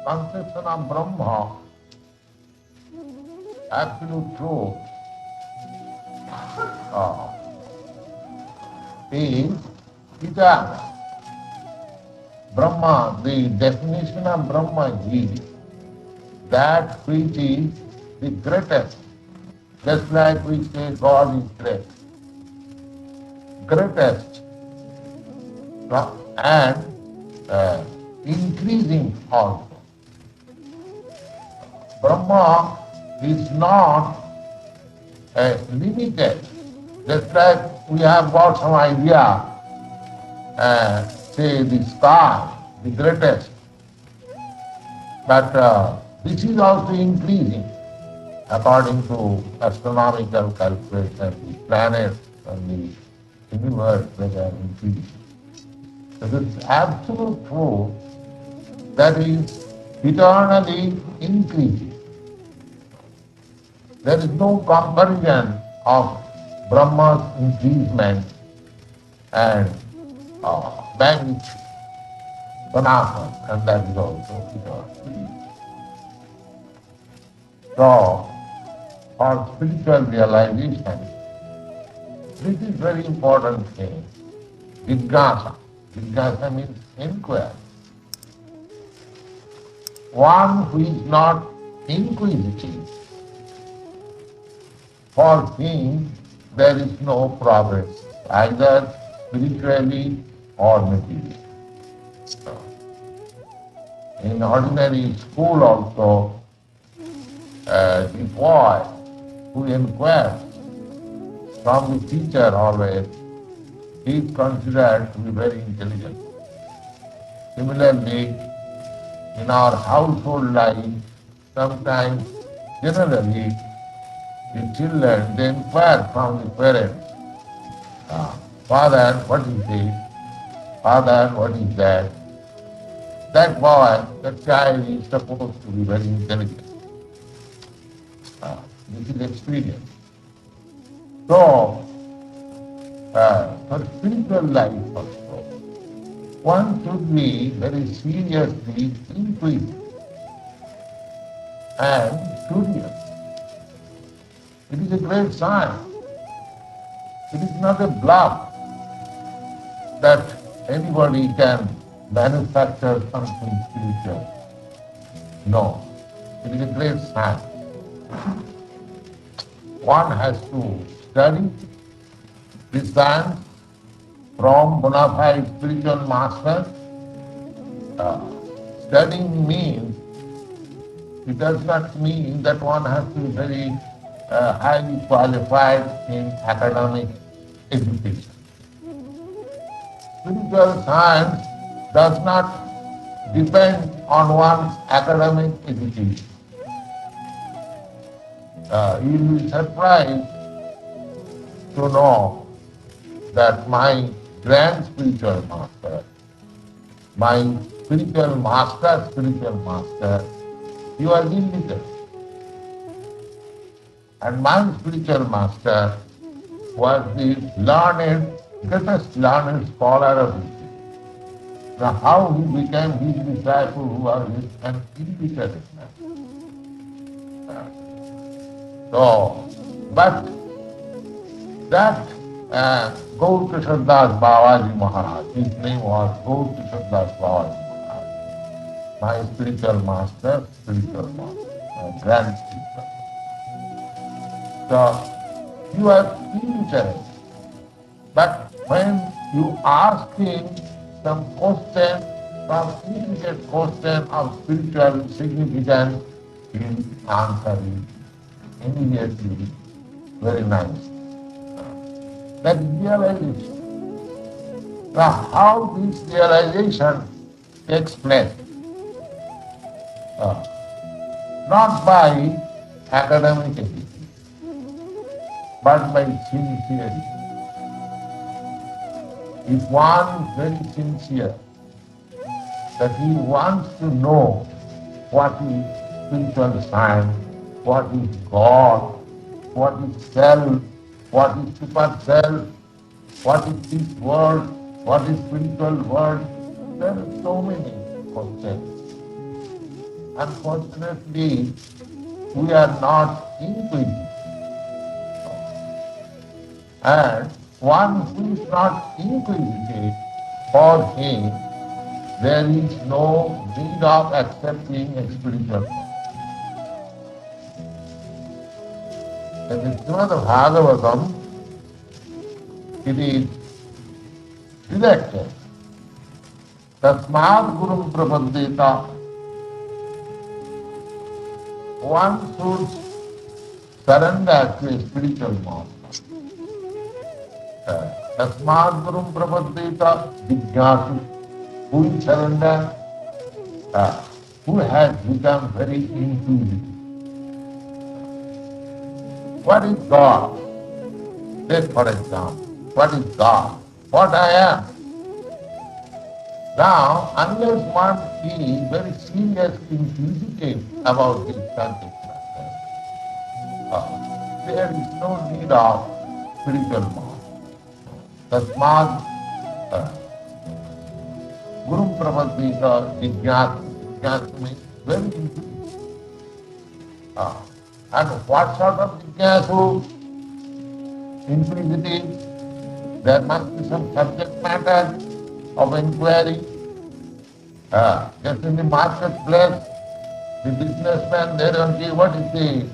conception of Brahma, absolute truth, uh, is eternal. Brahma, the definition of Brahma is that which is the greatest. Just like we say God is great. Greatest and increasing also. Brahma is not limited. Just like we have got some idea, say the sky, the greatest, but this is also increasing according to astronomical calculation. The planets and the universe, they are increasing. So this absolute truth that is eternally increasing. There is no comparison of Brahma's increasement and magnitude, Panasa, and that is also eternal. So, for spiritual realization, this is very important thing. Jignasa. Jignasa means inquiry. One who is not inquisitive, for him there is no progress, either spiritually or materially. In ordinary school also, the boy who inquires from the teacher always, he is considered to be very intelligent. Similarly, in our household life, sometimes, generally, the children, they inquire from the parents, Father, what is this? Father, what is that? That boy, that child is supposed to be very intelligent. This is experience. So, for spiritual life also, one should be very seriously inquisitive and curious. It is a great sign. It is not a bluff that anybody can manufacture something spiritual. No, it is a great sign. One has to study the science from bona fide spiritual masters. Studying means, it does not mean that one has to be very highly qualified in academic education. Spiritual science does not depend on one's academic education. You will be surprised to know that my grand spiritual master, my spiritual master, he was illiterate. And my spiritual master was the greatest learned scholar of his day. Now how he became his disciple who was an illiterate man. So, but that Gaur Kishore Das Babaji Maharaj, his name was Gaur Kishore Das Babaji Maharaj, my spiritual master, my grand spiritual. So, he was illiterate. But when you ask him some question, some immediate question of spiritual significance, he will answer it immediately, very nice. That realization. Now, how this realization takes place? Not by academic education, but by sincerity. If one is very sincere, that he wants to know what is spiritual science, what is God, what is self, what is super self, what is this world, what is spiritual world. There are so many concepts. unfortunately, we are not inquisitive. And one who is not inquisitive, for him there is no need of accepting a spiritual form. In the Srimad Bhagavatam, it is directed. Tasmad Gurum Prapaddeta. One should surrender to a spiritual master. Tasmad Gurum Prapaddeta Jignasu. Who will surrender? Who has become very intuitive. What is God? Take for example, what is God? What I am. Now, unless one is very seriously inquisitive about this subject matter, there is no need of spiritual master. Tasmad Gurum Prapaddeta Jignasu. Jignasu means very intuitive. And what sort of Jignasu? Inquisitive. There must be some subject matter of inquiry. Just in the marketplace, the businessman, they don't see what is the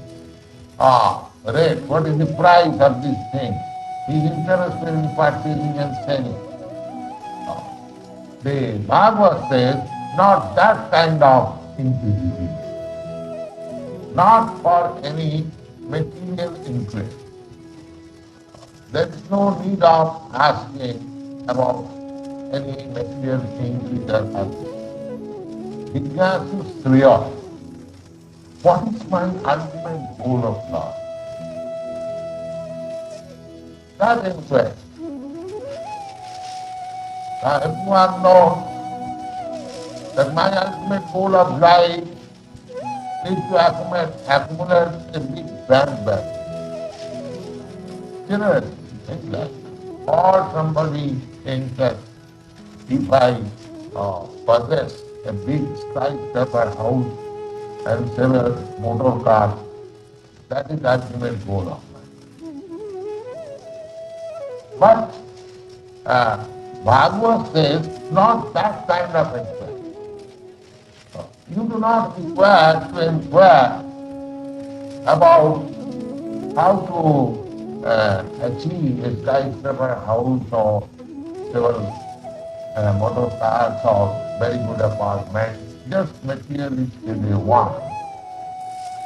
rate, what is the price of this thing. He is interested in purchasing and selling. The Bhagavad says, not that kind of inquisitive, not for any material interest. There is no need of asking about any material things which are happening. Jignasu Sriya. What is my ultimate goal of life? That inquest. Now everyone knows that my ultimate goal of life is to accumulate a big bank balance. Generally, things like that. Or somebody thinks that if I possess a big skyscraper house and several motor cars, that is the ultimate goal of mine. But Bhagavad says, not that kind of inquiry. You do not require to inquire about how to achieve a skyscraper house or several motor cars or very good apartments, just materialistically want.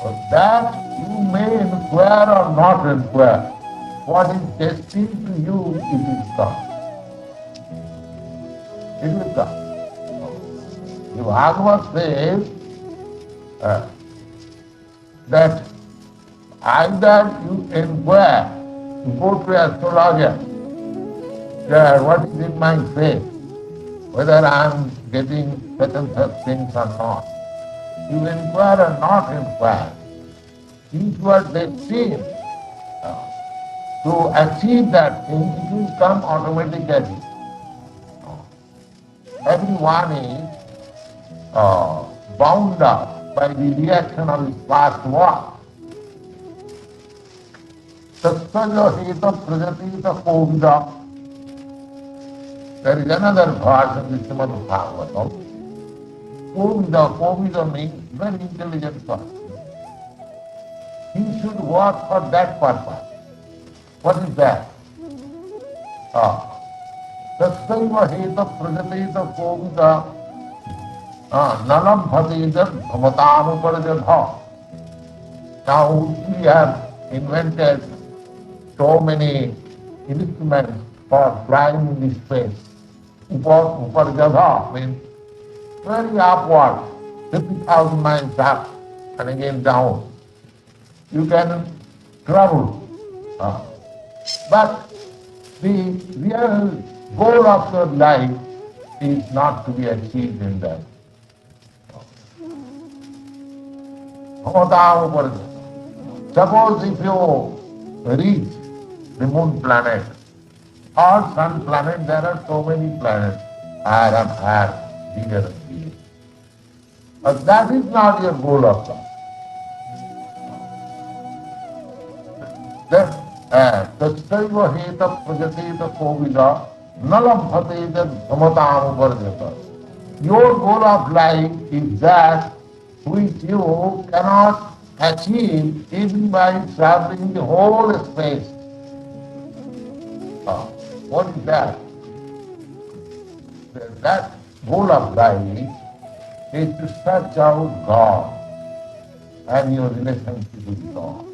For that you may inquire or not inquire. What is destined to you, it is come. It will come. The Bhagavad says that either you inquire, you go to an astrologer, what is in my fate, whether I am getting such and such things or not. You inquire or not inquire. Each word they seem to achieve that thing, it will come automatically. Everyone is bound up by the reaction of his past work. Tatsaja heta prajatita kovida. There is another verse in the Srimad Bhagavatam. Kovida means very intelligent person. He should work for that purpose. What is that? Tatsaiva heta prajatita kovida nalabhateda bhavatanuparaja. Now we have invented so many instruments for flying in the space. Uparjadha means very upward, 50,000 miles up and again down. You can travel. But the real goal of your life is not to be achieved in that. Suppose if you reach the moon planet or sun planet, there are so many planets, higher and higher, bigger and bigger. But that is not your goal of life. Then, तस्यैव हेत प्रजतेत कोविदा न लभते जमताम वर्जत. Your goal of life is that which you cannot achieve even by traveling the whole space. What is that? That goal of life is to search out God and your relationship with God.